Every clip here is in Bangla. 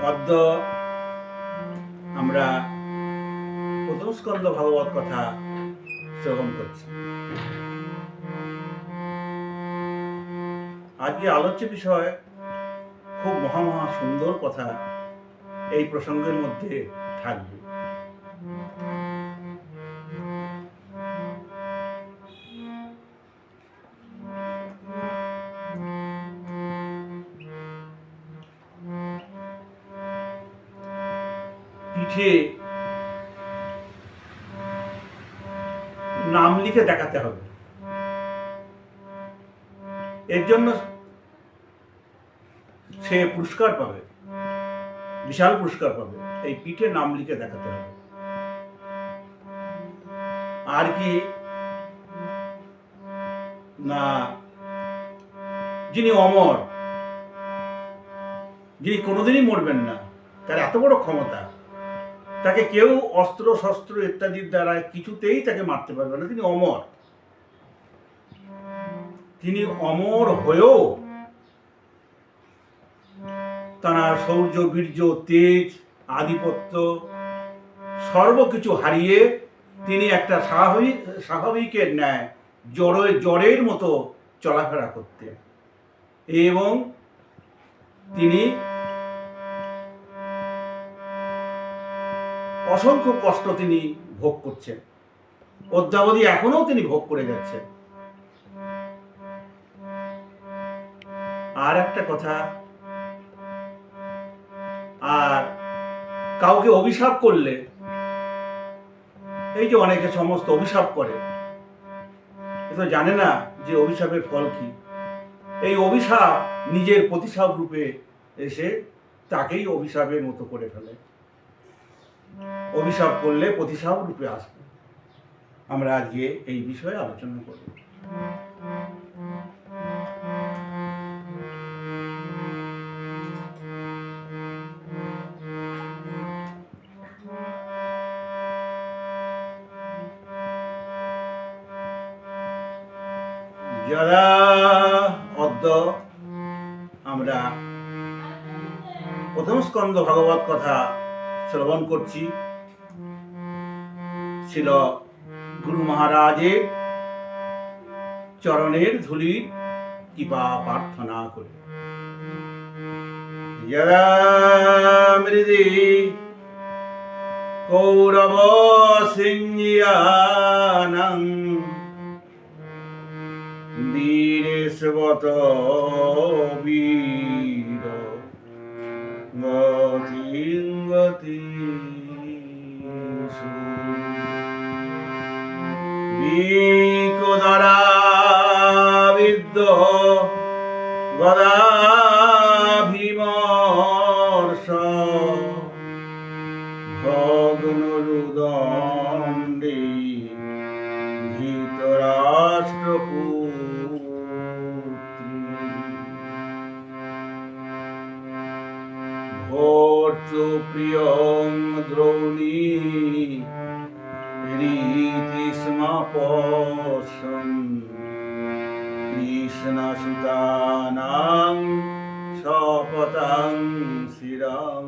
অদ্য আমরা প্রথম স্কন্ধ ভাগবত কথা শ্রবণ করছি। আজকে আলোচ্য বিষয় খুব মহা সুন্দর কথা এই প্রসঙ্গের মধ্যে থাকবে। পিঠে নাম লিখে দেখাতে হবে, এর জন্য সে পুরস্কার পাবে, বিশাল পুরস্কার পাবে। এই পিঠে নাম লিখে দেখাতে হবে। আর কি না, যিনি অমর, যিনি কোনোদিনই মরবেন না, তার এত বড় ক্ষমতা, তাকে কেউ অস্ত্র শস্ত্র ইত্যাদির দ্বারা কিছুতেই তাকে মারতে পারবে না। তিনি অমর। তিনি অমর হয়েও তাঁর শৌর্য, বীর্য, তেজ, আধিপত্য সর্বকিছু হারিয়ে তিনি একটা স্বাভাবিকের ন্যায় জ্বরের মতো চলাফেরা করতেন এবং তিনি অসংখ্য কষ্ট তিনি ভোগ করছেন, অদ্যাবধি এখনো তিনি ভোগ করে যাচ্ছেন। আর একটা কথা, আর কাউকে অভিশাপ করলে, এই যে অনেকে সমস্ত অভিশাপ করে, কিন্তু জানে না যে অভিশাপের ফল কি। এই অভিশাপ নিজের প্রতিশাপ রূপে এসে তাকেই অভিশাপের মতো করে ফেলে। অভিশাপ করলে প্রতিশাপ রূপে আসবে। আমরা আজকে এই বিষয়ে আলোচনা করব। যারা অদ্য আমরা প্রথম স্কন্ধ ভাগবত কথা শ্রবণ করছি, ছিল গুরু মহারাজের চরণের ধুলির কৃপা প্রার্থনা করে। যারা মৃদি কৌরব সিংহিয়ানং বীরেশবত বীর গতি বিকোদরা বিদ্য গদাভিমর্ষ ভগ্নরুদণ্ডে প্রিয়ং দ্রৌণী রীতিস্মপশন কৃষ্ণসুতানাং শপথং শিরং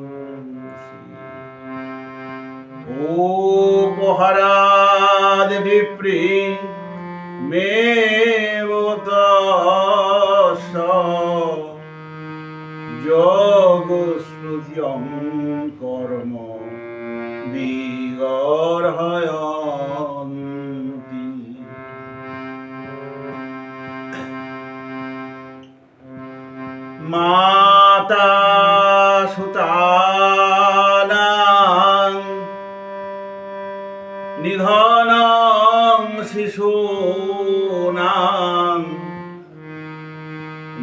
উপহারাদ বিপ্রি মেবতস্য যোগস্পৃত্যং কর্ম বিগর্হয়ন্তি। মাতা সুতানাং নিধনং শিশূনাং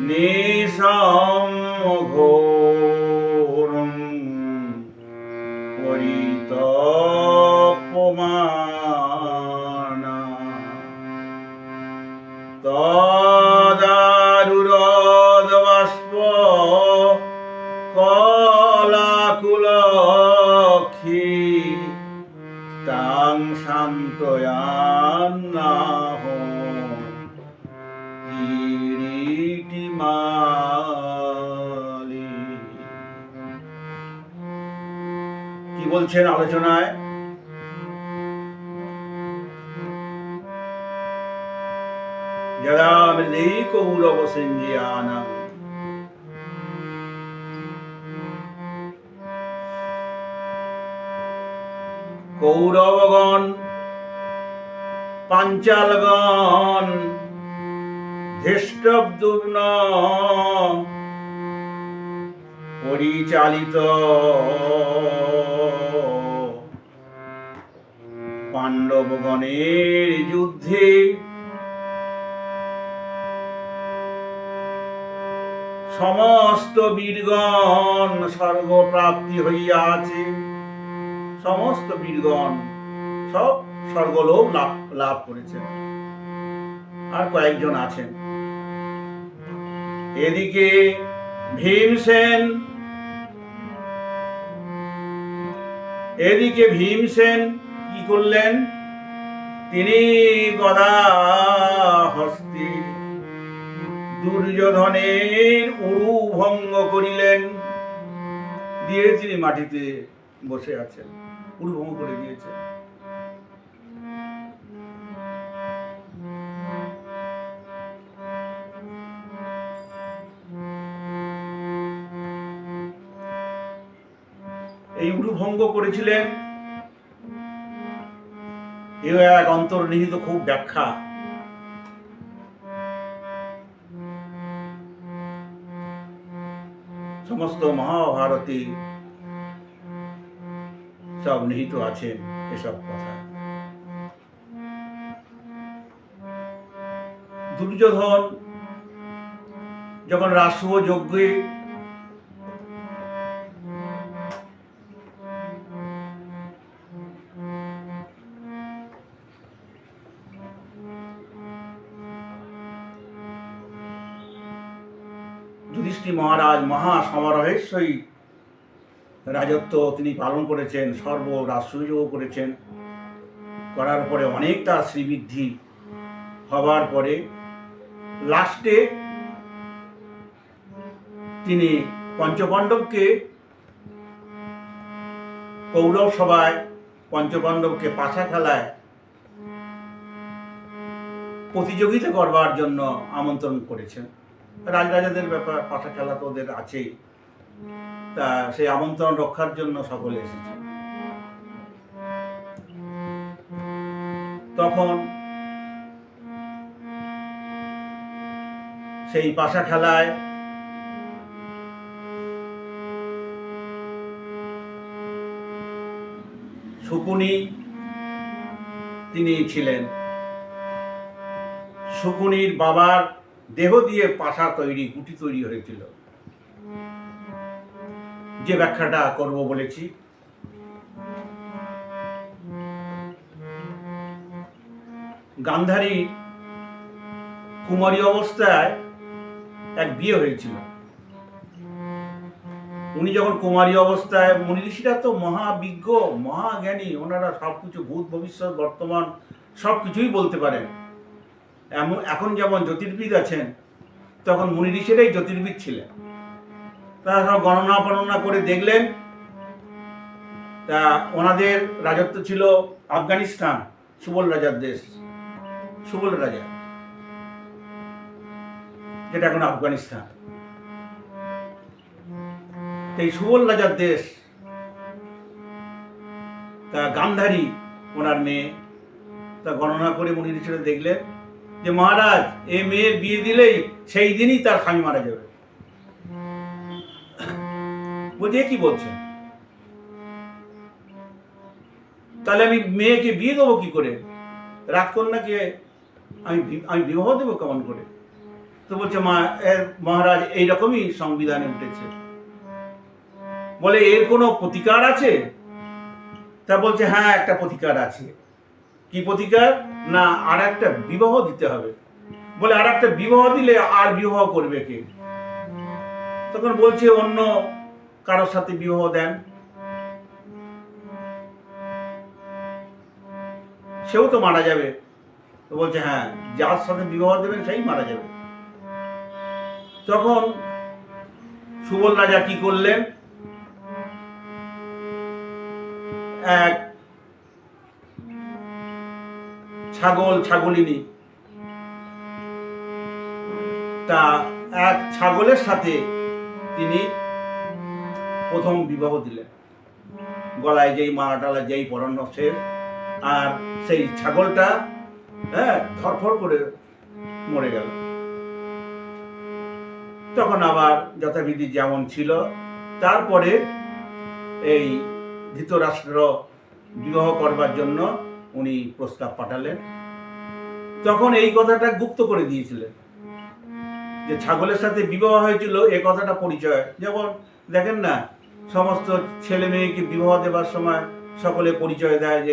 নিঃসমঘোরং পরিতপমানা তদারুরোদবাষ্প কলাকুলক্ষী তাং শান্তয়ান্নাহ কিরীটিমালি। বলছেন আলোচনায়? যদা মৃদে কৌরব সঞ্জয়ানাং কৌরবগণ পাঞ্চালগণ ধৃষ্টদ্যুম্ন পরিচালিত পাণ্ডবগণের যুদ্ধে সমস্ত বীরগণ স্বর্গপ্রাপ্তি হইয়াছে। সমস্ত বীরগণ সব স্বর্গলোক লাভ করেছেন, আর কয়েকজন আছেন। এদিকে ভীমসেন কি করলেন? তিনি গদা হস্তে দুর্যোধনের উরু ভঙ্গ করিলেন। দিয়ে তিনি মাটিতে বসে আছেন, উরু ভঙ্গ করে দিয়েছেন। এই উরু ভঙ্গ করেছিলেন, এও এক অন্তর্নিহিত খুব ব্যাখ্যা। সমস্ত মহাভারতে সব নিহিত আছেন এসব কথা। দুর্যোধন যখন রাষ্ট্র যজ্ঞে যুধিষ্ঠির মহারাজ মহা সমারোহের সহিত রাজত্ব তিনি পালন করেছেন, সর্ব রাষ্ট্রযজ্ঞ করেছেন। করার পরে অনেকটা শ্রীবৃদ্ধি হবার পরে লাস্টে তিনি পঞ্চপাণ্ডবকে কৌরব সভায় পঞ্চপাণ্ডবকে পাশা খেলায় প্রতিযোগিতা করবার জন্য আমন্ত্রণ করেছেন। রাজরাজাদের ব্যাপার, পাশা খেলা তো ওদের আছেই, তা সেই আমন্ত্রণ রক্ষার জন্য সকলে এসেছে। তখন সেই পাশা খেলায় শকুনি তিনি ছিলেন। শকুনির বাবার দেহ দিয়ে পাশা তৈরি, গুটি তৈরি হয়েছিল, যে ব্যাখ্যাটা করব বলেছি। গান্ধারী কুমারী অবস্থায় এক বিয়ে হয়েছিল। উনি যখন কুমারী অবস্থায়, মুনি ঋষিরা তো মহাবিজ্ঞ মহাজ্ঞানী, ওনারা সবকিছু ভূত ভবিষ্যৎ বর্তমান সবকিছুই বলতে পারেন। এখন যেমন জ্যোতির্বিদ আছেন, তখন মুনি ঋষিরাই জ্যোতির্বিদ ছিলেন। তারা সব গণনা করে দেখলেন। তা ওনাদের রাজত্ব ছিল আফগানিস্তান, সুবল রাজার দেশ, সুবল রাজা, যেটা এখন আফগানিস্তান। এই সুবল রাজার দেশ। তা গান্ধারী ওনার মেয়ে। তা গণনা করে মুনি ঋষিরা দেখলেন যে মহারাজ এই মেয়ের বিয়ে দিলেই সেই দিনই তার স্বামী মারা যাবে। বলছে কি বলছেন? তাহলে আমি মেয়েকে বিয়ে দেবো কি করে? রাজকন্যাকে আমি বিবাহ দেবো কেমন করে? তো বলছে মহারাজ এইরকমই সংবিধানে উঠেছে। বলে এর কোনো প্রতিকার আছে? তা বলছে হ্যাঁ, একটা প্রতিকার আছে। কি প্রতিকার? না, আর একটা বিবাহ দিতে হবে। বলে আর একটা বিবাহ দিলে আর বিবাহ করবে কে? তখন বলছে অন্য কারোর সাথে বিবাহ দেন, সেও তো মারা যাবে। তো বলছে হ্যাঁ, যার সাথে বিবাহ দেবেন সেই মারা যাবে। তখন সুবল রাজা কি করলেন? এক ছাগলিনী, তা এক ছাগলের সাথে তিনি প্রথম বিবাহ দিলেন। গলায় যেই মালাটালা যেই পরানো সে, আর সেই ছাগলটা ধরফর করে মরে গেল। তখন আবার যথাবিধি যেমন ছিল, তারপরে এই ধৃতরাষ্ট্র বিবাহ করবার জন্য উনি প্রস্তাব পাঠালেন। তখন এই কথাটা গুপ্ত করে দিয়েছিলেন যে ছাগলের সাথে বিবাহ হয়েছিল, এ কথাটা পরিচয়। যেমন দেখেন না, সমস্ত ছেলে মেয়েকে বিবাহ দেবার সময় সকলে পরিচয় দেয় যে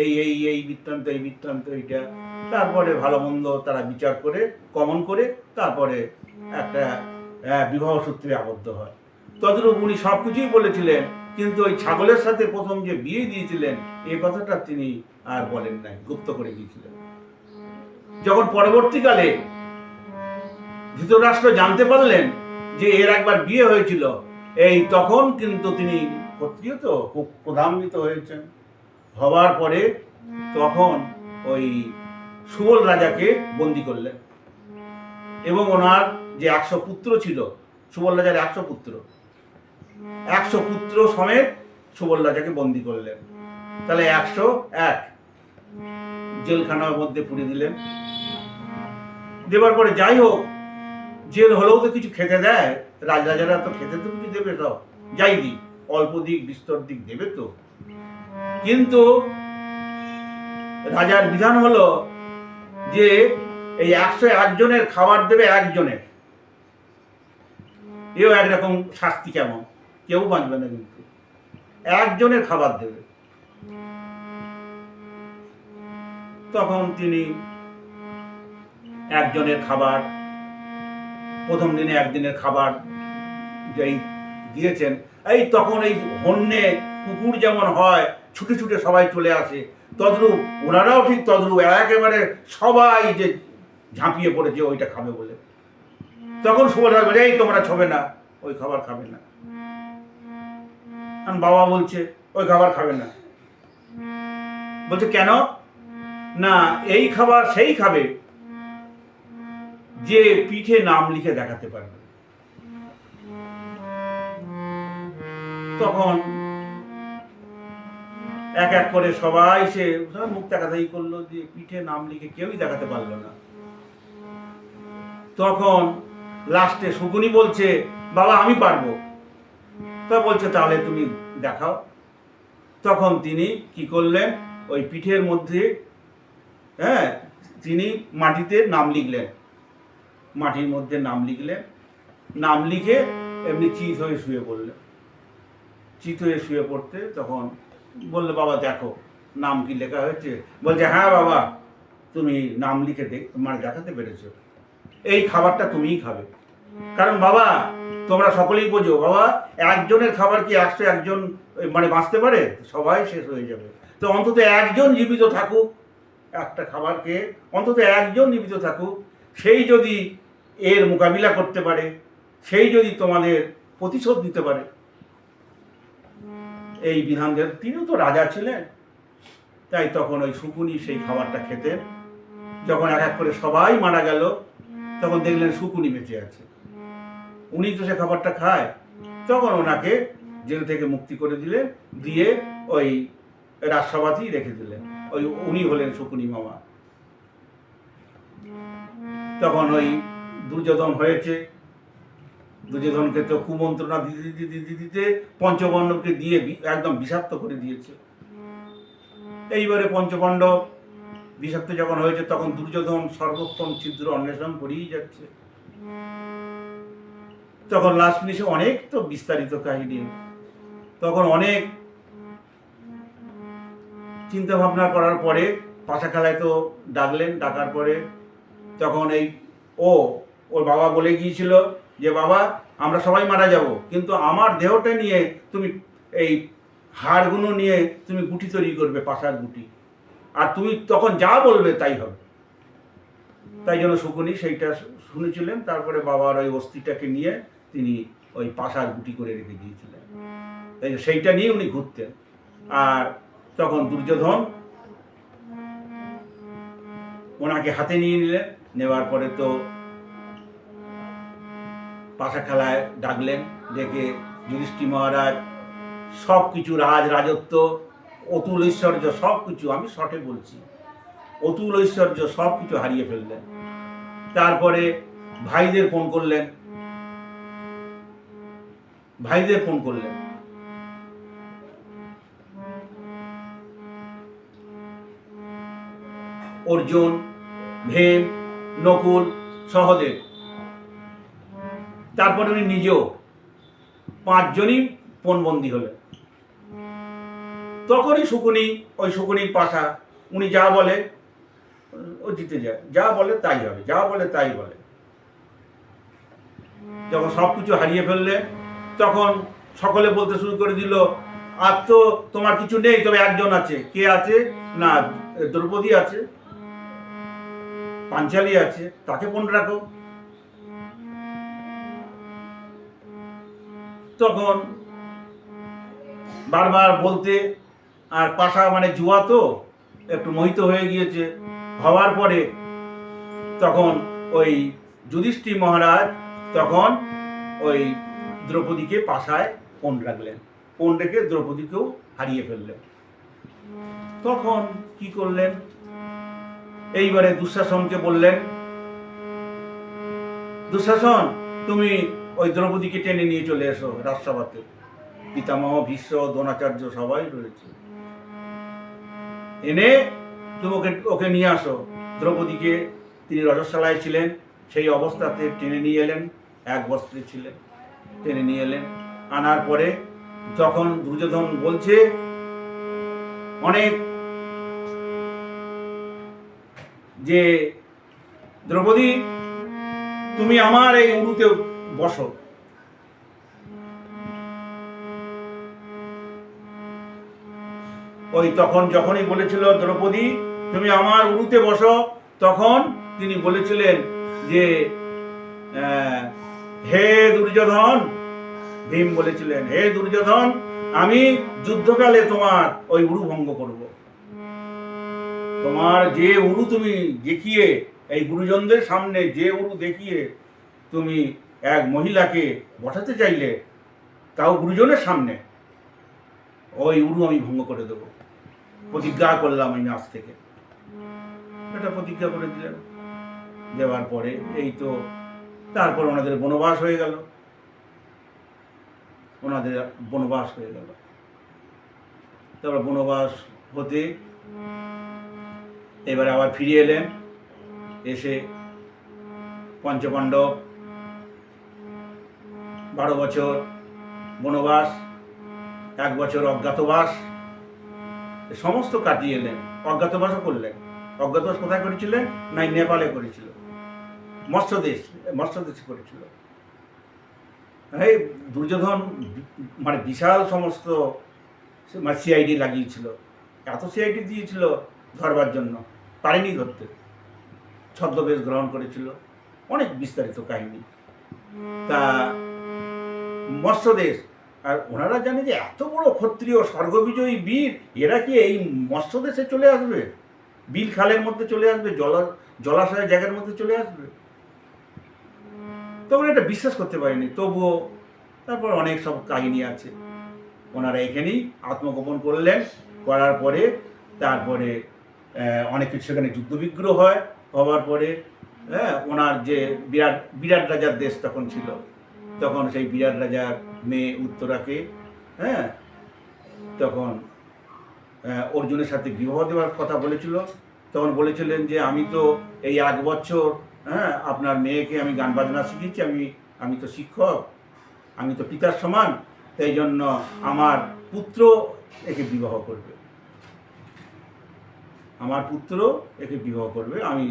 এই বৃত্তান্ত, এই বৃত্তান্ত, এইটা। তারপরে ভালো মন্দ তারা বিচার করে কমন করে তারপরে একটা বিবাহ সূত্রে আবদ্ধ হয়। তদ্রূপ উনি সব কিছুই বলেছিলেন, কিন্তু ওই ছাগলের সাথে প্রথম যে বিয়ে দিয়েছিলেন এই কথাটা তিনি আর বলেন নাই, গুপ্ত করে দিয়েছিলেন। যখন পরবর্তীকালে ধৃতরাষ্ট্র জানতে পারলেন যে এর একবার বিয়ে হয়েছিল, এই তখন কিন্তু তিনি ক্ষত্রিয় তো খুব ক্রোধান্বিত হয়েছেন। হওয়ার পরে তখন ওই সুবল রাজাকে বন্দি করলেন এবং ওনার যে 100 পুত্র ছিল, সুবল রাজার 100 পুত্র সমেত সুবল রাজাকে বন্দি করলেন। তাহলে 101 জেলখানার মধ্যে পুরে দিলেন। দেবার পরে যাই হোক, জেল হলেও তো কিছু খেতে দেয়, রাজরাজারা তো খেতে তো কিছু দেবে, সব যাই দিক, অল্প দিক বিস্তর দিক দেবে তো। কিন্তু রাজার বিধান হলো যে এই 101 জনের খাবার দেবে একজনের। এও একরকম শাস্তি, কেমন, কেউ বাঁচবে না, কিন্তু একজনের খাবার দেবে। তখন তিনি একজনের খাবার, প্রথম দিনে একদিনের খাবার যেই দিয়েছেন, এই তখন এই হন্যে কুকুর যেমন হয় ছুটে ছুটে সবাই চলে আসে, তদ্রূপ ওনারাও ঠিক তদ্রূপ একেবারে সবাই যে ঝাঁপিয়ে পড়েছে ওইটা খাবে বলে। তখন সুবল রাজা বলে, এই তোমরা ছবে না, ওই খাবার খাবে না। বাবা বলছে ওই খাবার খাবে না। বলছে কেন? না, এই খাবার সেই খাবে যে পিঠে নাম লিখে দেখাতে পারবে। তখন এক এক করে সবাই সে মুখ দেখাতেই করলো, যে পিঠে নাম লিখে কেউই দেখাতে পারলো না। তখন লাস্টে শকুনি বলছে, বাবা আমি পারবো। তা বলছে তাহলে তুমি দেখাও। তখন তিনি কি করলেন, ওই পিঠের মধ্যে তিনি মাটিতে নাম লিখলেন, মাটির মধ্যে নাম লিখলেন, নাম লিখে এমনি চিত হয়ে শুয়ে পড়লেন। চিত হয়ে শুয়ে পড়তে তখন বললো, বাবা দেখো নাম কি লেখা হয়েছে? বলছে হ্যাঁ বাবা, তুমি নাম লিখে মানে দেখাতে পেরেছো, এই খাবারটা তুমিই খাবে। কারণ বাবা তোমরা সকলেই বোঝো, বাবা একজনের খাবার কি 101 জন মানে বাঁচতে পারে? সবাই শেষ হয়ে যাবে। তো অন্তত একজন জীবিত থাকুক, একটা খাবারকে অন্তত একজন জীবিত থাকুক, সেই যদি এর মোকাবিলা করতে পারে, সেই যদি তোমাদের প্রতিশোধ নিতে পারে, এই বিধানদের। তিনিও তো রাজা ছিলেন, তাই তখন ওই শকুনি সেই খাবারটা খেতেন। যখন এক এক করে সবাই মারা গেল, তখন দেখলেন শকুনি বেঁচে আছে, উনি তো সে খাবারটা খায়। তখন ওনাকে জেল থেকে মুক্তি করে দিলেন, দিয়ে ওই রাজসভাতেই রেখে দিলেন। ওই উনি হলেন শকুনি মামা। তখন ওই দুর্যোধন হয়েছে, দুর্যোধনকে তো কুমন্ত্রণা দিতে পঞ্চপাণ্ডবকে দিয়ে একদম বিষাক্ত করে দিয়েছে। এইবারে পঞ্চপাণ্ডব বিষাক্ত যখন হয়েছে, তখন দুর্যোধন সর্বক্ষণ ছিদ্র অন্বেষণ করেই যাচ্ছে। তখন লাস্ট ফিনিশে অনেক তো বিস্তারিত কাহিনী, তখন অনেক চিন্তা ভাবনা করার পরে পাশা খেলায় তো ডাকলেন। ডাকার পরে তখন ওর বাবা বলে গিয়েছিল যে বাবা আমরা সবাই মারা যাব, কিন্তু আমার দেহটা নিয়ে তুমি এই হাড়গুলো নিয়ে তুমি গুটি তৈরি করবে, পাশার গুটি, আর তুমি তখন যা বলবে তাই হবে। তাই জন্য শকুনি সেইটা শুনেছিলেন। তারপরে বাবার ওই অস্থিটাকে নিয়ে তিনি ওই পাশার গুটি করে রেখে দিয়েছিলেন। তাই সেইটা নিয়ে উনি ঘুরতেন। আর তখন দুর্যোধন ওনাকে হাতে নিয়ে নিলেন। নেওয়ার পরে তো পাশা খেলায় ডাকলেন, ডেকে যুধিষ্ঠির মহারাজ সব কিছু রাজত্ব, অতুল ঐশ্বর্য সব কিছু, আমি শর্টে বলছি, অতুল ঐশ্বর্য সব কিছু হারিয়ে ফেললেন। তারপরে ভাইদের ফোন করলেন, অর্জুন, ভীম, নকুল, সহদেব, তারপরে উনি নিজেও, 5 জনই পণবন্দী হলেন। তখনই শকুনির পাশা, উনি যা বলে ও জিতে যায়, যা বলে তাই হবে, যা বলে তাই বলে। যখন সবকিছু হারিয়ে ফেললে তখন সকলে বলতে শুরু করে দিল, আর তো তোমার কিছু নেই, তবে একজন আছে। কে আছে? না, দ্রৌপদী আছে, পাঞ্চালী আছে, তাকে ফোন রাখো। তখন বারবার বলতে, আর পাশা মানে জুয়া তো একটু মোহিত হয়ে গিয়েছে। হওয়ার পরে তখন ওই যুধিষ্ঠির মহারাজ তখন ওই দ্রৌপদীকে পাশায় ফোন রাখলেন, ফোন রেখে দ্রৌপদীকেও হারিয়ে ফেললেন। তখন কি করলেন? এইবারে দুঃশাসনকে বললেন, দুঃশাসন তুমি ওই দ্রৌপদীকে টেনে নিয়ে চলে এসো রাজসভাতে, পিতামহ, ভীষ্ম, দ্রোণাচার্য সবাই রয়েছে, এনে তুমি ওকে নিয়ে আসো। দ্রৌপদীকে, তিনি রজস্বালায় ছিলেন, সেই অবস্থাতে টেনে নিয়ে এলেন, এক বস্ত্রে ছিলেন, টেনে নিয়ে এলেন। আনার পরে যখন দুর্যোধন বলছে অনেক যে, দ্রৌপদী তুমি আমার এই উরুতে বসো। ওই তখন যখনই বলেছিল দ্রৌপদী তুমি আমার উরুতে বসো, তখন তিনি বলেছিলেন যে হে দুর্যোধন, ভীম বলেছিলেন, হে দুর্যোধন, আমি যুদ্ধকালে তোমার ওই উরু ভঙ্গ করব। তোমার যে উরু তুমি দেখিয়ে, এই গুরুজনদের সামনে যে উরু দেখিয়ে তুমি এক মহিলাকে বসাতে চাইলে, তাও গুরুজনের সামনে, ওই উরু আমি ভঙ্গ করে দেব। প্রতিজ্ঞা করলাম আমি আজ থেকে। এটা প্রতিজ্ঞা করে দিলেন। দেওয়ার পরে এই তো তারপর ওনাদের বনবাস হয়ে গেল, তারপর বনবাস হতে এবারে আবার ফিরে এলেন। এসে পঞ্চপাণ্ডব 12 বছর বনবাস, 1 বছর অজ্ঞাতবাস, সমস্ত কাটিয়ে এলেন। অজ্ঞাতবাসও করলেন। অজ্ঞাতবাস কোথায় করেছিলেন? না, নেপালে করেছিল, মৎস্যদেশ করেছিল। এই দুর্যোধন মানে বিশাল সমস্ত সিআইডি লাগিয়েছিল, এত সিআইডি দিয়েছিল ধরবার জন্য, পারেনি ধরতে, ছদ্মবেশ গ্রহণ করেছিল, অনেক বিস্তারিত কাহিনী। তা মৎস্যদেশ, আর ওনারা জানে যে এত বড় ক্ষত্রিয় স্বর্গবিজয়ী বীর, এরা কি এই মৎস্যদেশে চলে আসবে? বিল খালের মধ্যে চলে আসবে, জলাশয়ের জায়গার মধ্যে চলে আসবে? তখন এটা বিশ্বাস করতে পারিনি। তবুও তারপর অনেক সব কাহিনী আছে। ওনারা এখানেই আত্মগোপন করলেন, করার পরে তারপরে অনেক কিছু সেখানে যুদ্ধবিগ্রহ হয়। হওয়ার পরে ওনার যে বিরাট রাজার দেশ তখন ছিল, তখন সেই বিরাট রাজার মেয়ে উত্তরাকে তখন অর্জুনের সাথে বিবাহ দেওয়ার কথা বলেছিল। তখন বলেছিলেন যে আমি তো এই 1 বছর আপনার মেয়েকে আমি গান বাজনা শিখিয়েছি, আমি তো শিক্ষক, আমি তো পিতার সমান, তাই জন্য আমার পুত্র একে বিবাহ করবে, আমি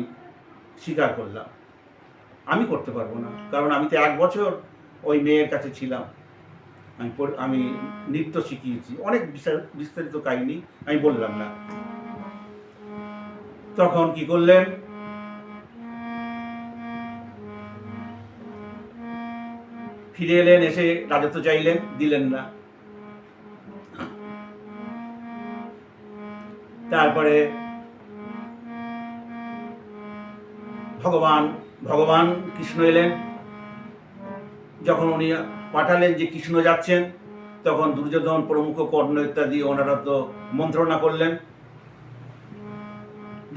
স্বীকার করলাম। আমি করতে পারবো না, কারণ আমি তো 1 বছর ওই মেয়ের কাছে ছিলাম, আমি নৃত্য শিখিয়েছি, অনেক বিস্তারিত কাহিনী আমি বললাম না। তখন কি করলেন? ফিরে এলেন, এসে রাজত্ব চাইলেন, দিলেন না। তারপরে ভগবান ভগবান কৃষ্ণ এলেন। যখন উনি পাঠালেন যে কৃষ্ণ যাচ্ছেন, তখন দুর্যোধন প্রমুখ কর্ণ ইত্যাদি ওনারা তো মন্ত্রণা করলেন,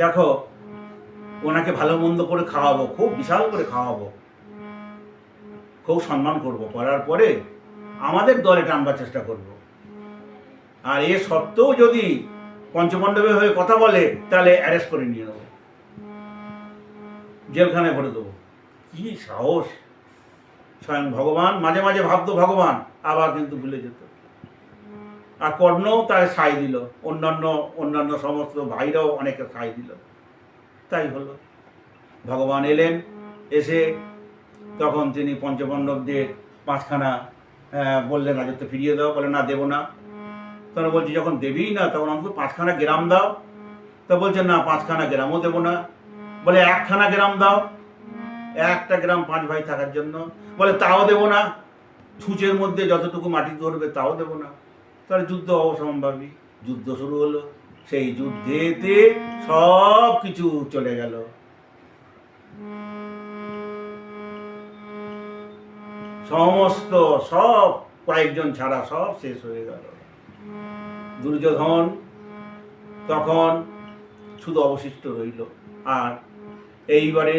দেখো ওনাকে ভালো মন্দ করে খাওয়াবো, খুব বিশাল করে খাওয়াবো, খুব সম্মান করব, করার পরে আমাদের দলে টানবার চেষ্টা করব, আর এ সত্ত্বেও যদি পঞ্চপাণ্ডবের হয়ে কথা বলে তাহলে অ্যারেস্ট করে নিয়ে নেবো, জেলখানায় ভরে দেবো। কি সাহস! স্বয়ং ভগবান মাঝে মাঝে ভাবতো ভগবান, আবার কিন্তু ভুলে যেত। আর কর্ণও তার সাই দিল, অন্যান্য সমস্ত ভাইরাও অনেকে সাই দিল। তাই হলো, ভগবান এলেন, এসে তখন তিনি পঞ্চপাণ্ডবদের 5খানা বললেন রাজত্ব ফিরিয়ে দাও। বলে না, দেবো না। তখন বলছি যখন দেবেই না তখন অন্তত 5খানা গ্রাম দাও। তা বলছে না, 5খানা গ্রামও দেবো না। বলে 1খানা গ্রাম দাও, 1টা গ্রাম 5 ভাই থাকার জন্য। বলে তাও দেবো না, ছুঁচের মধ্যে যতটুকু মাটি ধরবে তাও দেবো না। তাহলে যুদ্ধ অবসম্ভাবী। যুদ্ধ শুরু হলো। সেই যুদ্ধেতে সব কিছু চলে গেল। সমস্ত সব কয়েকজন ছাড়া সব শেষ হয়ে গেল। দুর্যোধন তখন শুধু অবশিষ্ট রইল। আর এইবারে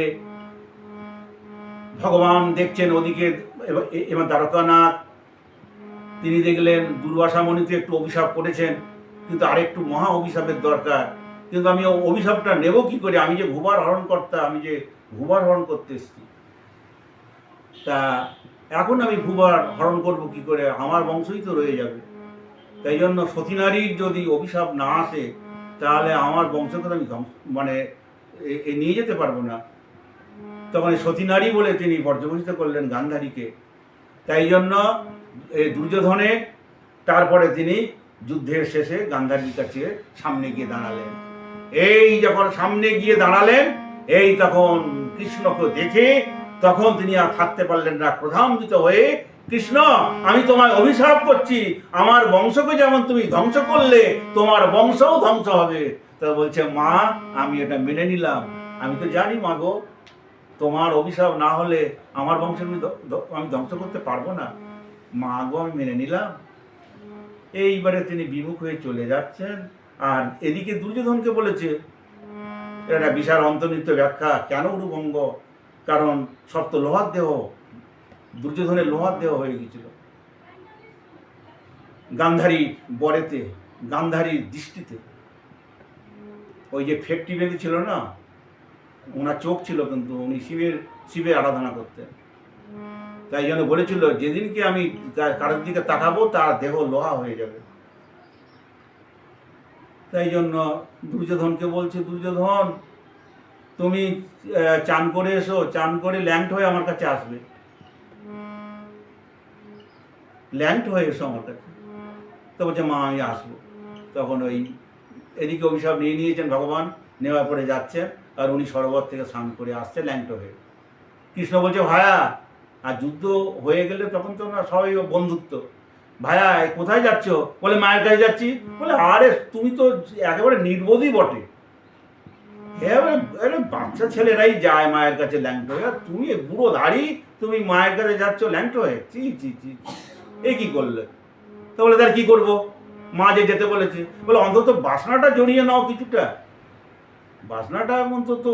ভগবান দেখছেন ওদিকে, এবার দ্বারকানাথ তিনি দেখলেন দুর্বাসা মুনিতে একটু অভিশাপ করেছেন, কিন্তু আরেকটু মহা অভিশাপের দরকার। কিন্তু আমি অভিশাপটা নেব কি করে? আমি যে ভূভার হরণ কর্তা, আমি যে ভূভার হরণ করতে এসেছি, তা এখন আমি ভূভার হরণ করব কি করে? আমার বংশই তো রয়ে যাবে। তাই জন্য সতীনারীর যদি অভিশাপ না আসে তাহলে আমার বংশকে আমি নিয়ে যেতে পারবো না। তখন সতীনারী বলে তিনি পর্যবেসিত করলেন গান্ধারীকে। তাই জন্য এই দুর্যোধনে তারপরে তিনি যুদ্ধের শেষে গান্ধারীর কাছে সামনে গিয়ে দাঁড়ালেন। এই যখন সামনে গিয়ে দাঁড়ালেন, এই তখন কৃষ্ণকে দেখে তখন তিনি আর থাকতে পারলেন না, ক্রোধান্বিত হয়ে, কৃষ্ণ আমি তোমায় অভিশাপ করছি, আমার বংশকে যেমন তুমি ধ্বংস করলে তোমার বংশও ধ্বংস হবে। তা বলছে মা, আমি এটা মেনে নিলাম। আমি তো জানি মা গো, তোমার অভিশাপ না হলে আমার বংশ আমি ধ্বংস করতে পারবো না। মা গো, আমি মেনে নিলাম। এইবারে তিনি বিমুখ হয়ে চলে যাচ্ছেন। আর এদিকে দুর্যোধনকে বলেছে, এটা বিশাল অন্তর্নিহিত ব্যাখ্যা, কেন উরুভঙ্গ? কারণ সব তো লোহার দেহ, দুর্যোধনের লোহার দেহ হয়ে গেছিল। গান্ধারী বরেতে, গান্ধারীর দৃষ্টিতে ওই যে ফেকটি বেঁধে ছিল না, ওনার চোখ ছিল, কিন্তু উনি শিবের আরাধনা করতেন। তাই জন্য বলেছিল যেদিনকে আমি কারোর দিকে তাকাবো তার দেহ লোহা হয়ে যাবে। তাই জন্য দুর্যোধনকে বলছে, দুর্যোধন তুমি চান করে এসো, চান করে ল্যাংট হয়ে আমার কাছে আসবে, ল্যাংট হয়ে এসো আমার কাছে। তো বলছে মা আমি আসবো। তখন ওই এদিকে অভিশাপ নিয়ে নিয়েছেন ভগবান, নেওয়ার পরে যাচ্ছেন, আর উনি সরোবর থেকে স্নান করে আসছে ল্যাংট হয়ে। কৃষ্ণ বলছে ভায়া, আর যুদ্ধ হয়ে গেলে তখন তো না সবাই বন্ধুত্ব, ভায়া কোথায় যাচ্ছ? বলে মায়ের কাছে যাচ্ছি। বলে আরে তুমি তো একেবারে নির্বোধই বটে, বাচ্চা ছেলেরাই যায় মায়ের কাছে ল্যাংট হয়ে, তুমি বুড়ো ধাড়ি, তুমি মায়ের কাছে যাচ্ছ ল্যাংট হয়ে? চি চি চি, এ কি করলে? তো বলে তার কি করবো, মা যে যেতে বলেছে। বলে অন্তত বাসনাটা জড়িয়ে নাও কিছুটা, বাসনাটা অন্তত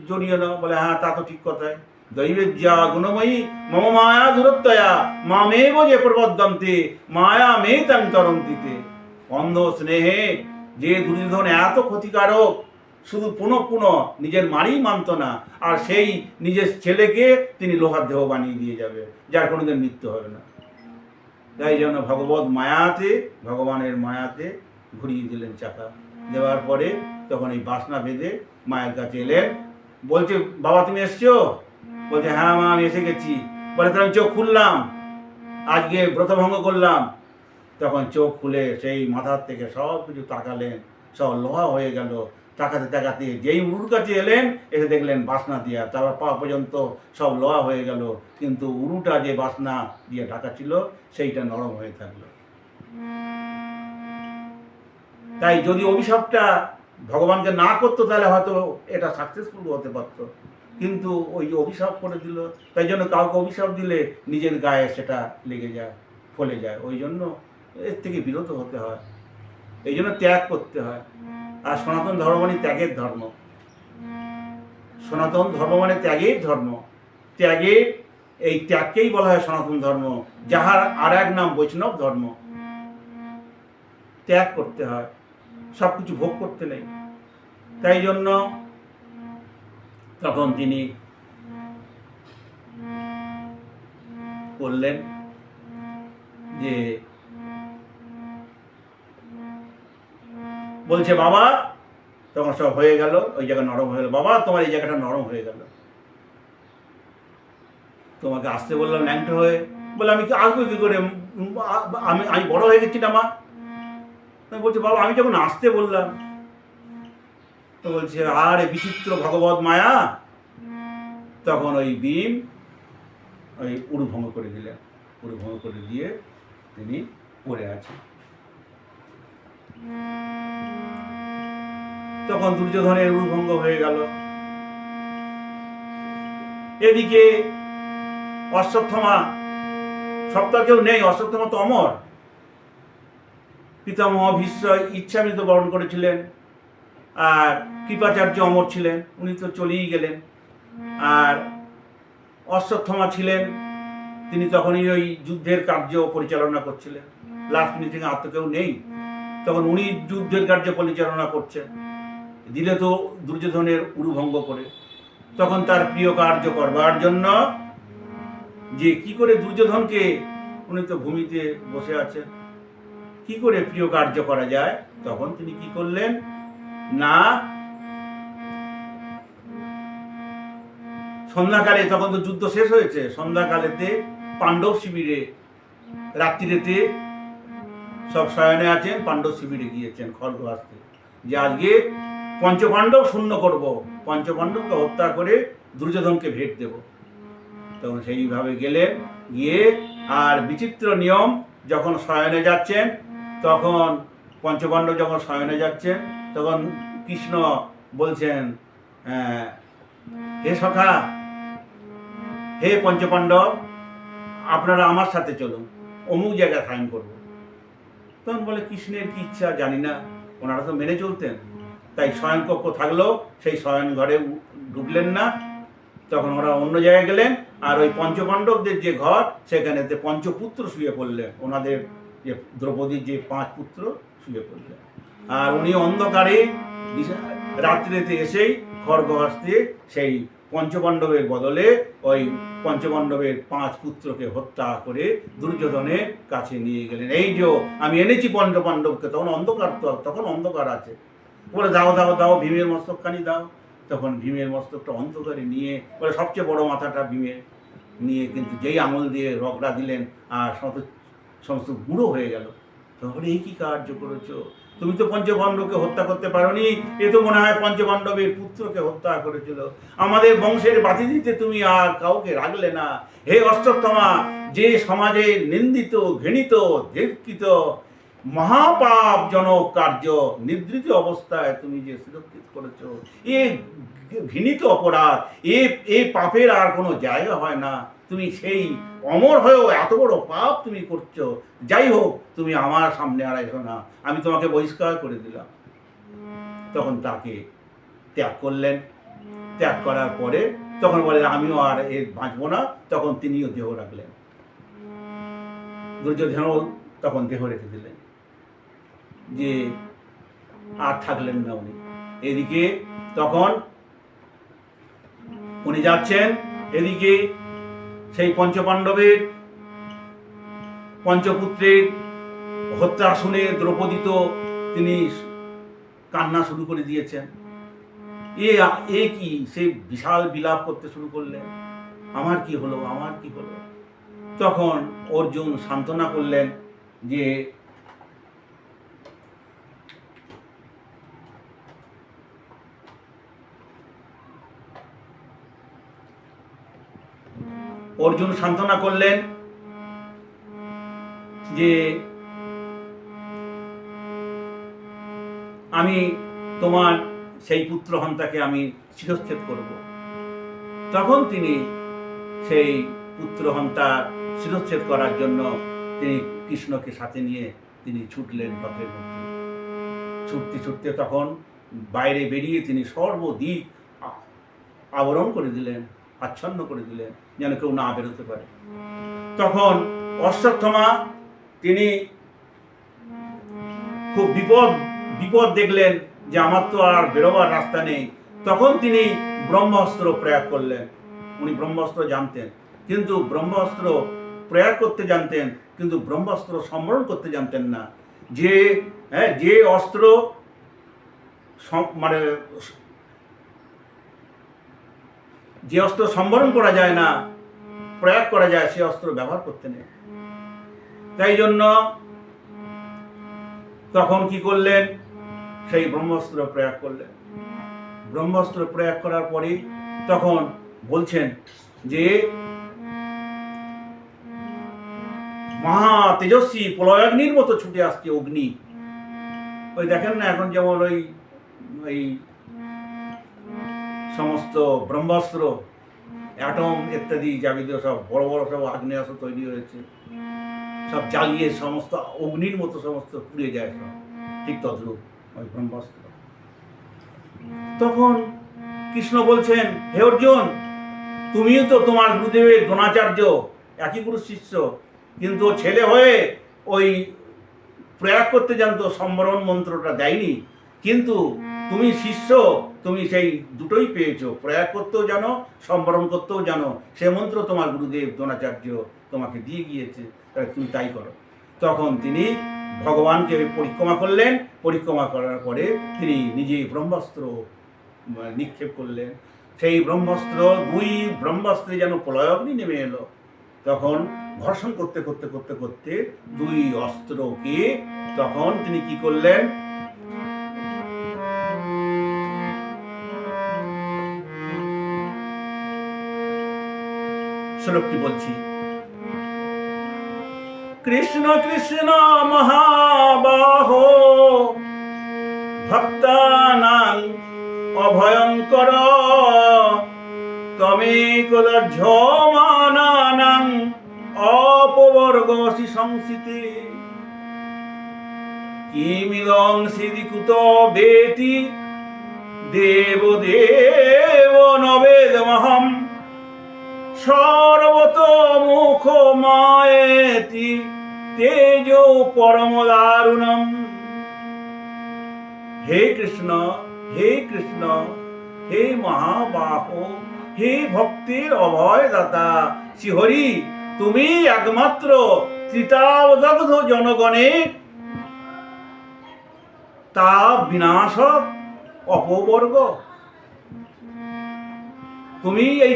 জড়িয়ে নাও। বলে হ্যাঁ, তা তো ঠিক কথাই। দৈবের যা গুণময়ী মম মায়া দূরত্বয়া মামেব যে প্রবদ্ধন্তে মায়া মে তাং তরন্তিতে। অন্ধ স্নেহে যে দুর্যোধন এত ক্ষতিকারক, শুধু পুনঃ নিজের মারই মানত না, আর সেই নিজের ছেলেকে তিনি লোহার দেহ বানিয়ে দিয়ে যাবে, যার কোনোদিন মৃত্যু হবে না। তাই জন্য ভগবানের মায়াতে ঘুরিয়ে দিলেন চাকা। দেওয়ার পরে তখন এই বাসনা বেঁধে মায়ের কাছে এলেন। বলছে বাবা তুমি এসছো? বলছে হ্যাঁ মা আমি এসে গেছি। বলে তাহলে আমি চোখ খুললাম, আজকে ব্রতভঙ্গ করলাম। তখন চোখ খুলে সেই মাথার থেকে সব কিছু তাকালেন, সব লোহা হয়ে গেল। তাকাতে তাকাতে যেই উরুর কাছে এলেন, এসে দেখলেন বাসনা দিয়া, তারপর পা পর্যন্ত সব লোহা হয়ে গেল, কিন্তু উরুটা যে বাসনা দিয়ে ঢাকা ছিল সেইটা নরম হয়ে থাকলো। তাই যদি অভিশাপটা ভগবানকে না করতো তাহলে হয়তো এটা সাকসেসফুল হতে পারতো, কিন্তু ওই অভিশাপ করে দিল। তাই জন্য কাউকে অভিশাপ দিলে নিজের গায়ে সেটা লেগে যায়, ফলে যায়। ওই জন্য এর থেকে বিরত হতে হয়, এই জন্য ত্যাগ করতে হয়। আর সনাতন ধর্ম মানে ত্যাগের ধর্ম। সনাতন ধর্ম মানে ত্যাগের ধর্ম। ত্যাগের এই ত্যাগকেই বলা হয় সনাতন ধর্ম, যাহার আর এক নাম বৈষ্ণব ধর্ম। ত্যাগ করতে হয়, সব কিছু ভোগ করতে নেই। তাই জন্য তখন তিনি করলেন যে বলছে বাবা, তখন সব হয়ে গেল, ওই জায়গা নরম হয়ে গেল। বাবা তোমার এই জায়গাটা নরম হয়ে গেল, তোমাকে আসতে বললাম ন্যাংটো হয়ে, বলে আমি কি আসবো কি করে, আমি বড় হয়ে গেছি না মা। বলছে বাবা আমি যখন আসতে বললাম, তো বলছে আরে বিচিত্র ভগবত মায়া। তখন ওই ভীম ওই উড়ু ভঙ্গ করে দিলেন, উড়ু ভঙ্গ করে দিয়ে তিনি পড়ে আছেন। তখন দুর্যোধনের উড়ু ভঙ্গ হয়ে গেল। এদিকে অশ্বত্থামা, সপ্তাহ কেউ নেই, অশ্বত্থামা তো অমর। পিতামহ ভীষ্ম ইচ্ছামৃত বরণ করেছিলেন, আর কৃপাচার্য অমর ছিলেন, উনি তো চলেই গেলেন। আর অশ্বত্থামা ছিলেন, তিনি তখনই ওই যুদ্ধের কার্য পরিচালনা করছিলেন। লাস্ট মিনিটিং আর তো কেউ নেই, তখন উনি যুদ্ধের কার্য পরিচালনা করছেন। দিলে তো দুর্যোধনের উরুভঙ্গ করে। তখন তার প্রিয় কার্য করবার জন্য যে কি করে দুর্যোধনকে, উনি তো ভূমিতে বসে আছেন, কি করে প্রিয় কার্য করা যায়, তখন তিনি কি করলেন না, সন্ধ্যাকালে, তখন তো যুদ্ধ শেষ হয়েছে, সন্ধ্যাকালেতে পাণ্ডব শিবিরে, রাত্রিরেতে সব শয়নে আছেন, পাণ্ডব শিবিরে গিয়েছেন খড়গ আসতে, যে আজকে পঞ্চপাণ্ডব শূন্য করব, পঞ্চপাণ্ডবকে হত্যা করে দুর্যোধনকে ভেট দেব। তখন সেইভাবে গেলেন, গিয়ে আর বিচিত্র নিয়ম, যখন শয়নে যাচ্ছেন, তখন পঞ্চপাণ্ডব যখন শয়নে যাচ্ছেন, তখন কৃষ্ণ বলছেন হে সখা, হে পঞ্চপাণ্ডব, আপনারা আমার সাথে চলুন, অমুক জায়গায় সায়ন করব। তখন বলে কৃষ্ণের কি ইচ্ছা জানি না, ওনারা তো মেনে চলতেন। তাই শয়নকক্ষ থাকলেও সেই শয়ন ঘরে ঢুকলেন না, তখন ওরা অন্য জায়গায় গেলেন। আর ওই পঞ্চপাণ্ডবদের যে ঘর, সেখানেতে পঞ্চপুত্র শুয়ে পড়লেন, ওনাদের যে দ্রৌপদীর যে 5 পুত্র শুয়ে পড়লেন। আর উনি অন্ধকারে রাত্রিতে এসেই খড়গ হস্তে সেই পঞ্চপাণ্ডবের বদলে ওই পঞ্চপাণ্ডবের 5 পুত্রকে হত্যা করে দুর্যোধনের কাছে নিয়ে গেলেন। এই যে আমি এনেছি পঞ্চপাণ্ডবকে, তখন অন্ধকার, তো তখন অন্ধকার আছে, বলে দাও দাও দাও, ভীমের মস্তকখানি দাও। তখন ভীমের মস্তকটা অন্ধকারে নিয়ে, বলে সবচেয়ে বড় মাথাটা ভীমের নিয়ে, কিন্তু যেই আঙুল দিয়ে রগড়া দিলেন আর সমস্ত গুঁড়ো হয়ে গেল। তখন এই কি কার্য করেছো, তুমি তো পঞ্চপাণ্ডবকে হত্যা করতে পারোনি, এ তো মনে হয় পঞ্চপাণ্ডবের পুত্রকে হত্যা করেছিল। আমাদের বংশের বাতি দিতে তুমি আর কাউকে রাখলে না। হে অশ্বত্থামা, যে সমাজে নিন্দিত, ঘৃণিত, দীক্ষিত মহাপাপজনক কার্য নিদ্রিত অবস্থায় তুমি যে সুরক্ষিত করেছো, এ ঘৃণিত অপরাধ, এ পাপের আর কোনো জায়গা হয় না। তুমি সেই অমর হয়েও এত বড় পাপ তুমি করছো। যাই হোক, তুমি আমার সামনে আর এসো না, আমি তোমাকে বহিষ্কার করে দিলাম। তখন তাকে ত্যাগ করলেন। ত্যাগ করার পরে তখন বলে আমিও আর বাঁচবো না, তখন তিনিও দেহ রাখলেন। দুর্যোধনও তখন দেহ রেখে দিলেন, যে আর থাকলেন না উনি। এদিকে তখন উনি যাচ্ছেন, এদিকে সেই পঞ্চপাণ্ডবের পঞ্চপুত্রের হত্যা শুনে দ্রৌপদী তো তিনি কান্না শুরু করে দিয়েছেন। এ কি, সে বিশাল বিলাপ করতে শুরু করলেন, আমার কি হলো, আমার কি হলো। তখন অর্জুন সান্ত্বনা করলেন যে অর্জুন সান্ত্বনা করলেন যে আমি তোমার সেই পুত্রহন্তাকে আমি শিরচ্ছেদ করব। তখন তিনি সেই পুত্রহন্তা শিরচ্ছেদ করার জন্য তিনি কৃষ্ণকে সাথে নিয়ে তিনি ছুটলেন পথের মধ্যে। ছুটতে ছুটতে তখন বাইরে বেরিয়ে তিনি সর্বদিক আবরণ করে দিলেন, আচ্ছন্ন করে দিলেন, যেন কেউ না বেরোতে পারে। তখন অশ্বত্থামা তিনি খুব বিপদ দেখলেন যে আমার তো আর বেরোবার রাস্তা নেই। তখন তিনি ব্রহ্মাস্ত্র প্রয়োগ করলেন। উনি ব্রহ্মাস্ত্র জানতেন, কিন্তু ব্রহ্মাস্ত্র প্রয়োগ করতে জানতেন, কিন্তু ব্রহ্মাস্ত্র সম্বরণ করতে জানতেন না। যে অস্ত্র মানে যে অস্ত্র সম্বরণ করা যায় না, প্রয়োগ করা যায়, সে অস্ত্র ব্যবহার করতে নেই। তাই জন্য তখন কি করলেন, সেই ব্রহ্মাস্ত্র প্রয়োগ করলেন। ব্রহ্মাস্ত্র প্রয়োগ করার পরে তখন বলছেন যে মহা তেজস্বী প্রলয়াগ্নির মতো ছুটে আসছে অগ্নি। ওই দেখেন না এখন যেমন ওই সমস্ত ব্রহ্মাস্ত্র, অ্যাটম ইত্যাদি যাবতীয় সব বড় বড় সব আগ্নেয়াস্ত্র তৈরি হয়েছে, সব জ্বালিয়ে সমস্ত অগ্নির মতো সমস্ত পুড়ে যায় সব, ঠিক তদ্রূপ ওই ব্রহ্মাস্ত্র। তখন কৃষ্ণ বলছেন, হে অর্জুন, তুমিও তো তোমার গুরুদেবের দ্রোণাচার্য, একই গুরু শিষ্য, কিন্তু ছেলে হয়ে ওই প্রয়োগ করতে জানতো, সম্বরণ মন্ত্রটা দেয়নি। কিন্তু তুমি শিষ্য, তুমি সেই দুটোই পেয়েছো, প্রয়োগ করতেও জানো, সম্বরণ করতেও জানো। সে মন্ত্র তোমার গুরুদেব দ্রোণাচার্য তোমাকে দিয়ে গিয়েছে, তাহলে তুমি তাই করো। তখন তিনি ভগবানকে পরিক্রমা করলেন। পরিক্রমা করার পরে তিনি নিজে ব্রহ্মাস্ত্র নিক্ষেপ করলেন। সেই ব্রহ্মাস্ত্র, দুই ব্রহ্মাস্ত্রে যেন প্রলয়াগ্নি নেমে এলো। তখন ঘর্ষণ করতে করতে করতে করতে দুই অস্ত্রকে তখন তিনি কি করলেন, শ্লোকটি বলছি। কৃষ্ণ কৃষ্ণ মহাবাহো ভক্তানাং অভয়ঙ্কর তমেকদর্ঝমানানাং অপবর্গসি সংসিতে কিমিদং সিদিকুত বেতি দেবদেব নবেদমহম সর্বতোমুখ মায়েতি তেজো পরম দারুণম। হে কৃষ্ণ, হে কৃষ্ণ, হে মহাবাহ, হে ভক্তির অভয় দাতা শ্রীহরি, তুমি একমাত্র ত্রিতাবদগ্ধ জনগণের তাপ বিনাশক অপবর্গ। তুমি এই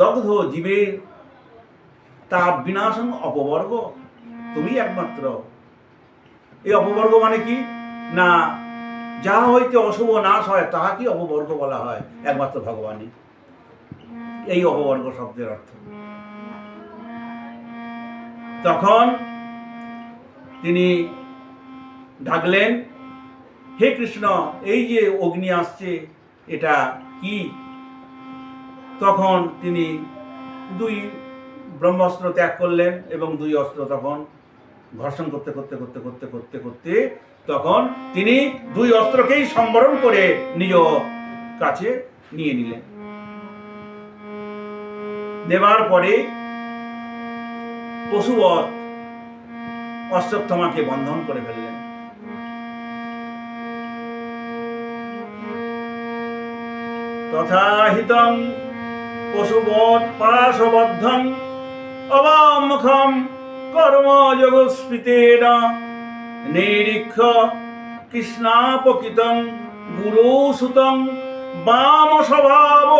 দগ্ধ জীবের তাপ বিনাশন অপবর্গ, তুমি একমাত্র। এই অপবর্গ মানে কি না, যাহা হইতে অশুভ নাশ হয় তাহা কি অপবর্গ বলা হয়, একমাত্র ভগবানই। এই অপবর্গ শব্দের অর্থ। তখন তিনি ডাকলেন, হে কৃষ্ণ, এই যে অগ্নি আসছে এটা কি? তখন তিনি দুই ব্রহ্মাস্ত্র ত্যাগ করলেন এবং দুই অস্ত্র তখন ঘর্ষণ করতে করতে করতে করতে করতে করতে তখন তিনি দুই অস্ত্রকেই সম্বরণ করে নিজ কাছে নিয়ে নিলেন। নেবার পরে পশুবৎ অশ্বত্থামাকে বন্ধন করে ফেললেন। তথাহিতং পশুবৎ পাশবদ্ধং অবামুখম কর্মযোগস্ফীতেন নিরীক্ষ্য কৃষ্ণাপকিতং গুরুসুতং বাম স্বভাব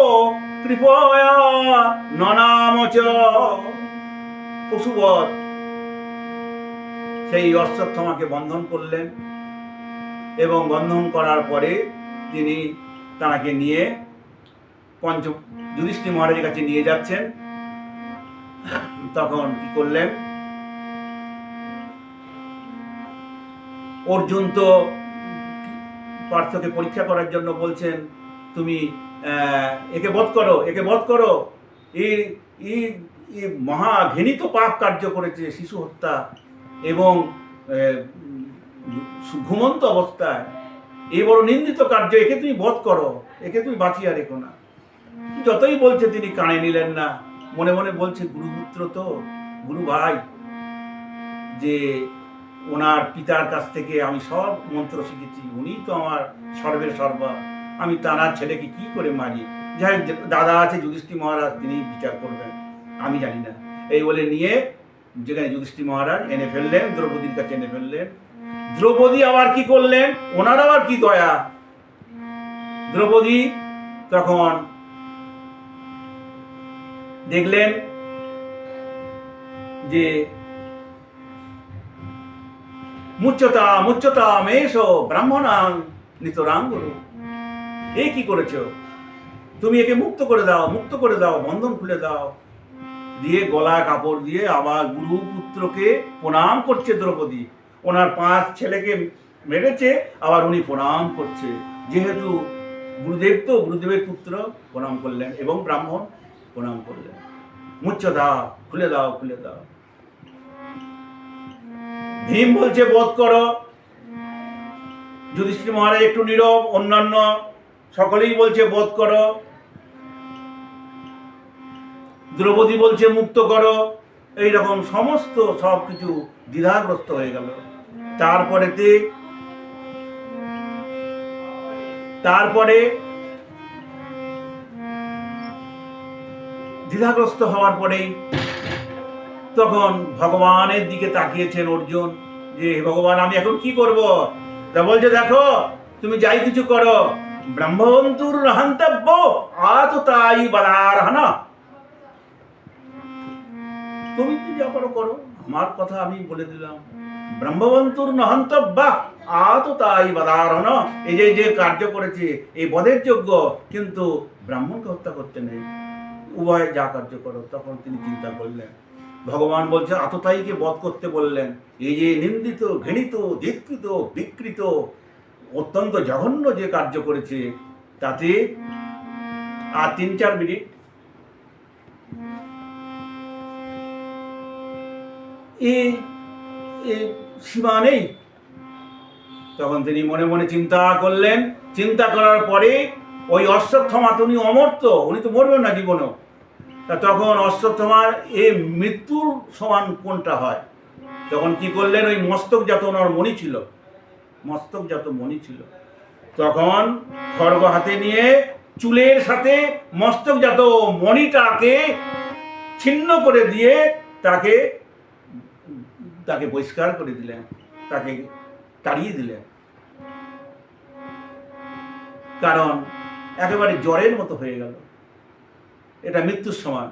কৃপয়া ননাম চ। পশুবৎ সেই অশ্বত্থামাকে বন্ধন করলেন এবং বন্ধন করার পরে তিনি তাকে নিয়ে যুধিষ্ঠির মহারাজের কাছে নিয়ে যাচ্ছেন। তখন কি করলেন, অর্জুন তো পার্থকে পরীক্ষা করার জন্য বলছেন, তুমি একে বধ করো, একে বধ করো, এই মহা ঘৃণিত পাপ কার্য করেছে, শিশু হত্যা এবং ঘুমন্ত অবস্থায় এই বড় নিন্দিত কার্য, একে তুমি বধ করো, একে তুমি বাঁচিয়ে রেখো না। যতই বলছে তিনি কানে নিলেন না। মনে মনে বলছে, গুরুপুত্র তো, গুরু ভাই, যে ওনার পিতার কাছ থেকে আমি সব মন্ত্র শিখেছি, উনি তো আমার সর্বের সর্বা, আমি তার ছেলেকে কি করে মারি? যাই দাদা আছে যুধিষ্ঠির মহারাজ, তিনি বিচার করবেন, আমি জানি না। এই বলে নিয়ে যেখানে যুধিষ্ঠির মহারাজ এনে ফেললেন, দ্রৌপদীর কাছে এনে ফেললেন। দ্রৌপদী আবার কি করলেন, ওনার আবার কি দয়া। দ্রৌপদী তখন দেখলেন যে মুচ্যতা মুচ্যতা মেষ ব্রাহ্মণাং নিতরাঙ্গুরু, এই কি করেছ, তুমি একে মুক্ত করে দাও, মুক্ত করে দাও, বন্ধন খুলে দাও। দিয়ে গলা কাপড় দিয়ে আবার গুরুপুত্রকে প্রণাম করছে দ্রৌপদী। ওনার 5 ছেলেকে মেরেছে, আবার উনি প্রণাম করছে, যেহেতু গুরুদেব তো, গুরুদেবের পুত্র, প্রণাম করলেন এবং ব্রাহ্মণ প্রণাম করলেন। মুচ্ছ দাও, খুলে দাও, খুলে দাও। ভীম বলছে বধ করো। যুধিষ্ঠির মহারাজ একটু নীরব, অন্যান্য সকলেই বলছে বধ করো। দ্রৌপদী বলছে মুক্ত করো। এইরকম সমস্ত সবকিছু দ্বিধাগ্রস্ত হয়ে গেল। তারপরে দ্বিধাগ্রস্ত হওয়ার পরেই তখন ভগবানের দিকে তাকিয়েছেন অর্জুন, যে ভগবান আমি এখন কি করব? তা বলছে, দেখো তুমি যাই কিছু করো, ব্রহ্মবন্ধুর রহন্তব্য আততাই বলারহনা, তুমি কি যা করো করো, আমার কথা আমি বলে দিলাম। ব্রহ্মবন্ধুর নহন্তব্য আততাই বলারহনা, এই যে কার্য করেছে এই বধের যোগ্য, কিন্তু ব্রাহ্মণকে হত্যা করতে নেই, উভয় যা কার্য করো। তখন তিনি চিন্তা করলেন, ভগবান বলছে আততায়ীকে বধ করতে বললেন, এই যে নিন্দিত, ঘৃণিত, ধিক্কৃত, বিকৃত, অত্যন্ত জঘন্য যে কার্য করেছে, তাতে আর 3-4 মিনিট এই সীমা নেই। তখন তিনি মনে মনে চিন্তা করলেন। চিন্তা করার পরে ওই অশ্বত্থামা, উনি অমর্ত্য, উনি তো মরবেন না জীবনেও। তা তখন অশ্বত্থামার এই মৃত্যুর সমান কোনটা হয়, তখন কি করলেন, ওই মস্তকজাত ওনার মণি ছিল, মস্তকজাত মণি ছিল, তখন খড়গ হাতে নিয়ে চুলের সাথে মস্তকজাত মণিটাকে ছিন্ন করে দিয়ে তাকে বহিষ্কার করে দিলেন, তাকে তাড়িয়ে দিলেন। কারণ একেবারে জ্বরের মতো হয়ে গেল। এটা মৃত্যুর সমান।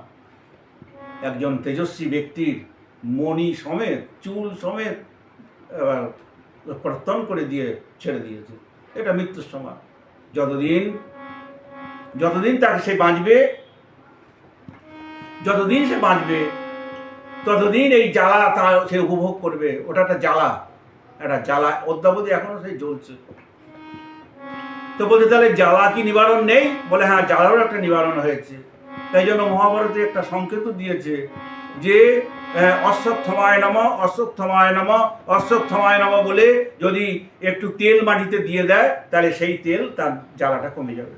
একজন তেজস্বী ব্যক্তির মণি সমেত, চুল সমেত কর্তন করে দিয়ে ছেড়ে দিয়েছে, এটা মৃত্যুর সমান। যতদিন তাকে সে বাঁচবে, যতদিন সে বাঁচবে ততদিন এই জ্বালা সে উপভোগ করবে। ওটা একটা জ্বালা অদ্যাবধি এখনো সে জ্বলছে। তো বলছে, তাহলে জ্বালা কি নিবারণ নেই? বলে হ্যাঁ, জ্বালারও একটা নিবারণ হয়েছে। তাই জন্য মহাভারতে একটা সংকেত দিয়েছে যে অশ্বত্থামায় নমঃ, অশ্বত্থামায় নমঃ, অশ্বত্থামায় নমঃ বলে যদি একটু তেল মাটিতে দিয়ে দেয়, তাহলে সেই তেল তার জ্বালাটা কমে যাবে।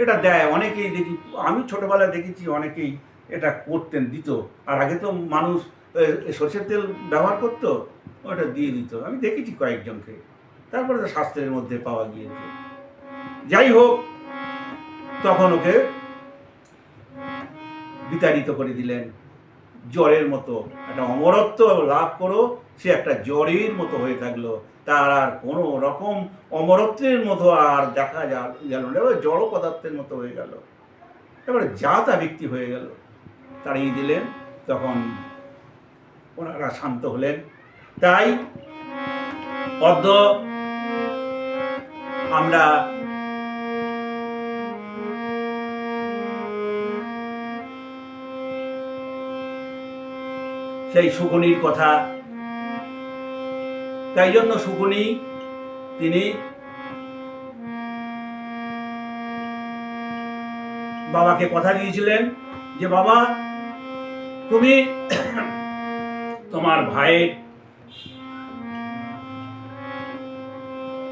এটা দেয় অনেকেই, দেখি আমি ছোটবেলায় দেখেছি অনেকেই এটা করতেন, দিত। আর আগে তো মানুষ সরষের তেল ব্যবহার করতো, ওটা দিয়ে দিত, আমি দেখেছি কয়েকজনকে। তারপরে তো শাস্ত্রের মধ্যে পাওয়া গিয়েছে। যাই হোক, তখন ওকে বিতাড়িত করে দিলেন জ্বরের মতো। একটা অমরত্ব লাভ করো, সে একটা জ্বরের মতো হয়ে থাকলো, তার আর কোনো রকম অমরত্বের মতো আর দেখা গেল না, জড় পদার্থের মতো হয়ে গেল, এবারে যা তা ব্যক্তি হয়ে গেল। তাড়িয়ে দিলেন, তখন ওনারা শান্ত হলেন। তাই পদ্ম আমরা সেই শকুনির কথা, তাই জন্য শকুনি তিনি বাবাকে কথা দিয়েছিলেন যে বাবা তুমি তোমার ভাইয়ের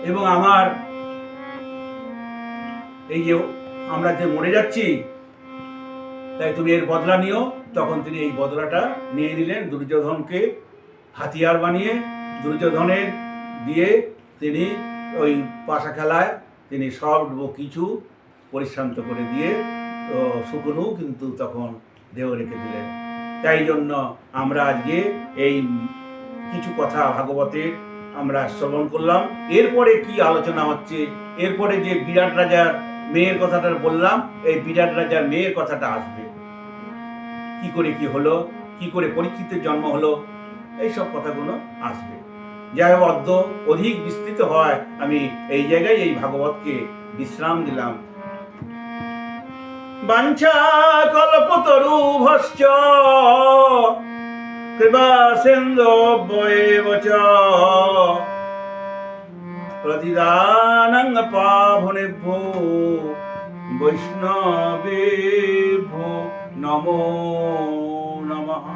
এবং আমার এই যে আমরা যে মরে যাচ্ছি তাই তুমি এর বদলা নিও। তখন তিনি এই বদলাটা নিয়ে নিলেন, দুর্যোধনকে হাতিয়ার বানিয়ে দুর্যোধনের দিয়ে তিনি ওই পাশা খেলায় তিনি সব কিছু পরিশ্রান্ত করে দিয়ে শুকনু কিন্তু তখন দেহ রেখে দিলেন। তাই জন্য আমরা আজকে এই কিছু কথা ভাগবতের আমরা শ্রবণ করলাম। এরপরে কি আলোচনা হচ্ছে, এরপরে যে বিরাট রাজার মেয়ের কথাটা বললাম, এই বিরাট রাজার মেয়ের কথাটা আসবে, কি করে কি হলো, কি করে পরীক্ষিতের জন্ম হলো, এইসব কথাগুলো আসবে। যাই হোক, অধিক বিস্তৃত হয়, আমি এই জায়গায় এই ভাগবতকে বিশ্রাম দিলাম। বাঞ্ছা কল্পতরুভশ্চ কৃপা সিন্ধুভ্যেব চ প্রতিদানং পাবনেভ্যো বৈষ্ণবেভ্যো নমো নমঃ।